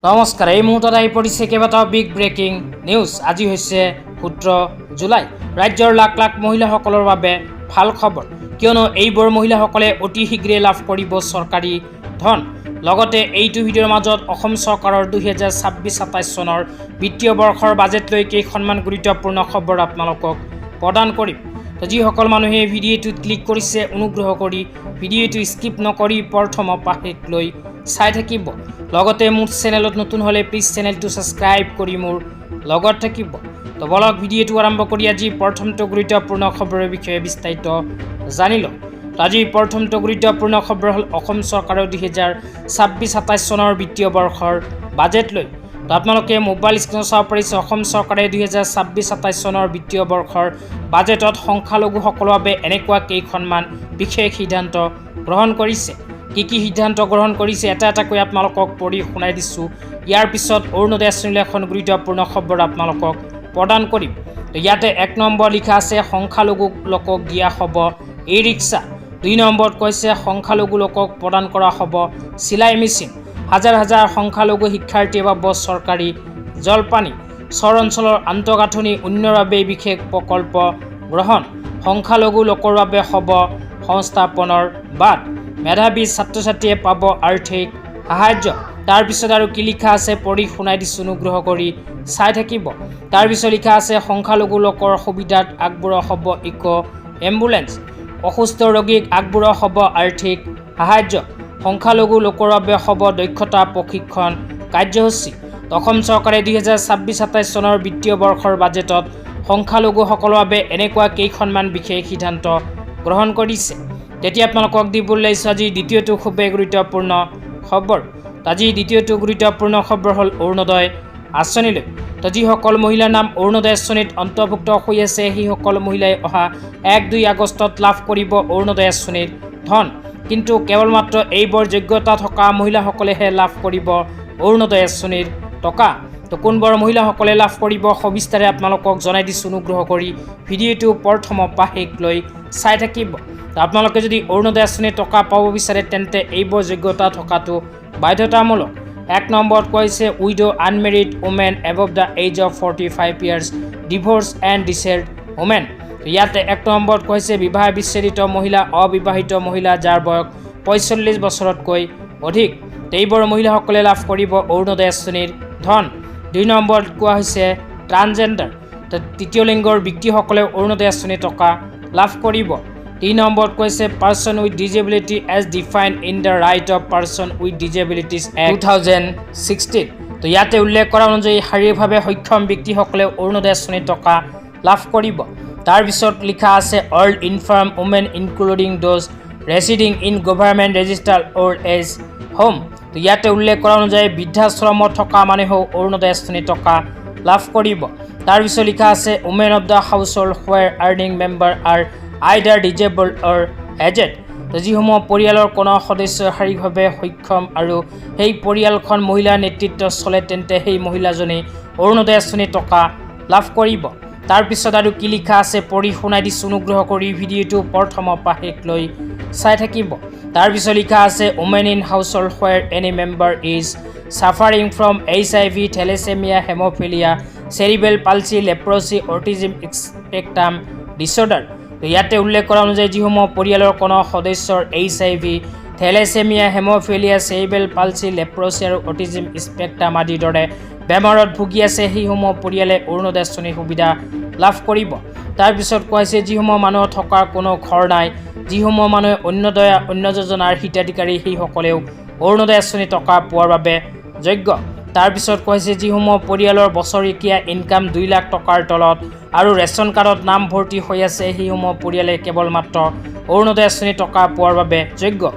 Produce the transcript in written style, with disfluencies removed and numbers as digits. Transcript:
নমস্কাৰ, এই মুহূৰ্তত আহি পৰিছে কেইবাটাও বিগ ব্ৰেকিং নিউজ। আজি হৈছে 17 জুলাই। ৰাজ্যৰ লাখ লাখ মহিলাসকলৰ বাবে ভাল খবৰ, কিয়নো এইবোৰ মহিলাসকলে অতি শীঘ্ৰে লাভ কৰিব চৰকাৰী ধন। লগতে এইটো ভিডিঅ'ৰ মাজত অসম চৰকাৰৰ 2026-27 চনৰ বিত্তীয় বৰ্ষৰ বাজেট লৈ কেইখনমান গুৰুত্বপূৰ্ণ খবৰ আপোনালোকক প্ৰদান কৰিম। যিসকল মানুহে ভিডিঅ'টোত ক্লিক কৰিছে, অনুগ্ৰহ কৰি ভিডিঅ'টো স্কিপ নকৰি প্ৰথমৰ পৰা শেষলৈ চাই থাকিব। লগতে মোৰ চেনেলত নতুন হ'লে প্লিজ চেনেলটো ছাবস্ক্ৰাইব কৰি মোৰ লগত থাকিব। তো বলক ভিডিঅ'টো আৰম্ভ কৰি আজি প্ৰথমটো গুৰুত্বপূৰ্ণ খবৰৰ বিষয়ে বিস্তাৰিত জানি লওঁ। আজি প্ৰথমটো গুৰুত্বপূৰ্ণ খবৰ হ'ল অসম চৰকাৰৰ 2026-27 চনৰ বিত্তীয় বৰ্ষৰ বাজেট লৈ। তো আপোনালোকে মোবাইল স্ক্ৰীণত চাব পাৰিছে, অসম চৰকাৰে 2026-27 চনৰ বিত্তীয় বৰ্ষৰ বাজেটত সংখ্যালঘুসকলৰ বাবে এনেকুৱা কেইখনমান বিশেষ সিদ্ধান্ত গ্ৰহণ কৰিছে। কি কি সিদ্ধান্ত গ্ৰহণ কৰিছে এটা এটাকৈ আপোনালোকক পঢ়ি শুনাই দিছোঁ। ইয়াৰ পিছত অৰুণোদয় আঁচনিলৈ এখন গুৰুত্বপূৰ্ণ খবৰ আপোনালোকক প্ৰদান কৰিম। তো ইয়াতে 1 নম্বৰ লিখা আছে, সংখ্যালঘু লোকক দিয়া হ'ব ই ৰিক্সা। 2 নম্বৰত কৈছে, সংখ্যালঘু লোকক প্ৰদান কৰা হ'ব চিলাই মেচিন। হাজাৰ হাজাৰ সংখ্যালঘু শিক্ষাৰ্থীৰ বাবে চৰকাৰী জলপানী। চৰ অঞ্চলৰ আন্তঃগাঁথনি উন্নয়নৰ বাবে বিশেষ প্ৰকল্প গ্ৰহণ। সংখ্যালঘু লোকৰ বাবে হ'ব সংস্থাপনৰ বাট। মেধাৱী ছাত্ৰ ছাত্ৰীয়ে পাব আৰ্থিক সাহায্য। তাৰপিছত আৰু কি লিখা আছে পঢ়ি শুনাই দিছোঁ, অনুগ্ৰহ কৰি চাই থাকিব। তাৰপিছত লিখা আছে, সংখ্যালঘু লোকৰ সুবিধাত আগবঢ়োৱা হ'ব ইক' এম্বুলেন্স। অসুস্থ ৰোগীক আগবঢ়োৱা হ'ব আৰ্থিক সাহায্য। সংখ্যালঘু লোকৰ বাবে হ'ব দক্ষতা প্ৰশিক্ষণ কাৰ্যসূচী। অসম চৰকাৰে 2026-27 চনৰ বিত্তীয় বৰ্ষৰ বাজেটত সংখ্যালঘুসকলৰ বাবে এনেকুৱা কেইখনমান বিশেষ সিদ্ধান্ত গ্ৰহণ কৰিছে। তেতিয়া আপোনালোকক দিবলৈ লাগিছোঁ আজি দ্বিতীয়টো খুবেই গুৰুত্বপূৰ্ণ খবৰ। আজি দ্বিতীয়টো গুৰুত্বপূৰ্ণ খবৰ হ'ল অৰুণোদয় আঁচনিলৈ। তো যিসকল মহিলাৰ নাম অৰুণোদয় আঁচনিত অন্তৰ্ভুক্ত হৈ আছে, সেইসকল মহিলাই অহা 1-2 আগষ্টত লাভ কৰিব অৰুণোদয় আঁচনিৰ ধন। কিন্তু কেৱল মাত্ৰ এইবোৰ যোগ্যতা থকা মহিলাসকলেহে লাভ কৰিব অৰুণোদয় আঁচনিৰ টকা। তো কোনবোৰ মহিলাসকলে লাভ কৰিব সবিস্তাৰে আপোনালোকক জনাই দিছোঁ, অনুগ্ৰহ কৰি ভিডিঅ'টো প্ৰথমৰ পৰা শেষলৈ চাই থাকিব। আপোনালোকে যদি অৰুণোদয় আঁচনিৰ টকা পাব বিচাৰে তেন্তে এইবোৰ যোগ্যতা থকাটো বাধ্যতামূলক। 1 নম্বৰত কৈছে, widow unmarried women above the age of 45 years, divorced and deserted women. ইয়াতে 1 নম্বৰত কৈছে, বিবাহ বিচ্ছেদিত মহিলা, অবিবাহিত মহিলা যাৰ বয়স 45 বছৰতকৈ অধিক। এইবোৰ মহিলাসকলে লাভ কৰিব অৰুণোদয় আঁচনিৰ ধন। 2 নম্বৰত কোৱা হৈছে ট্ৰান্সজেণ্ডাৰ। তৃতীয় লিংগৰ ব্যক্তিসকলেও অৰুণোদয় আঁচনিৰ টকা লাভ কৰিব। 3 নম্বৰত কৈছে, person with disability as defined in the right of person with disabilities act 2016। তো ইয়াতে উল্লেখ কৰা অনুযায়ী শাৰীৰিকভাৱে সক্ষম ব্যক্তিসকলেও অৰুণোদয় আঁচনিৰ টকা লাভ কৰিব। তাৰপিছত লিখা আছে, all infirm women including those residing in government registered old age home. তো ইয়াতে উল্লেখ কৰা অনুযায়ী বৃদ্ধাশ্ৰমত থকা মানুহেও অৰুণোদয় আঁচনিৰ টকা লাভ কৰিব। তাৰপিছত লিখা আছে, women of the household where earning member are either disabled or aged. যিসমূহ পৰিয়ালৰ কোনো সদস্য শাৰীৰিকভাৱে সক্ষম আৰু সেই পৰিয়ালখন মহিলাৰ নেতৃত্বত চলে তেন্তে সেই মহিলাজনে অৰুণোদয় আঁচনিৰ টকা লাভ কৰিব। তাৰপিছত আৰু কি লিখা আছে পঢ়ি শুনাই দিছোঁ, অনুগ্ৰহ কৰি ভিডিঅ'টো প্ৰথমৰ পৰা শেষলৈ চাই থাকিব। তাৰপিছত লিখা আছে, women in household where any member is suffering from HIV, thalassaemia, haemophilia, cerebral palsy, leprosy, autism spectrum disorder. ইয়াতে উল্লেখ কৰা অনুযায়ী যিসমূহ পৰিয়ালৰ কোনো সদস্যৰ HIV, thalassaemia, haemophilia, cerebral palsy, leprosy আৰু অটিজিম স্পেকট্ৰাম আদিৰ দৰে বেমাৰত ভুগি আছে, সেইসমূহ পৰিয়ালে অৰুণোদয় আঁচনিৰ সুবিধা লাভ কৰিব। তাৰপিছত কোৱা হৈছে, যিসমূহ মানুহৰ থকাৰ কোনো ঘৰ নাই, যিসমূহ মানুহে অন্য যোজনাৰ হিতাধিকাৰী, সেইসকলেও অৰুণোদয় আঁচনিৰ টকা পোৱাৰ বাবে যোগ্য। তাৰপিছত কৈছে, যিসমূহ পৰিয়ালৰ বছৰেকীয়া ইনকাম 2 লাখ টকাৰ তলত আৰু ৰেচন কাৰ্ডত নাম ভৰ্তি হৈ আছে, সেইসমূহ পৰিয়ালে কেৱল মাত্ৰ অৰুণোদয় আঁচনিৰ টকা পোৱাৰ বাবে যোগ্য।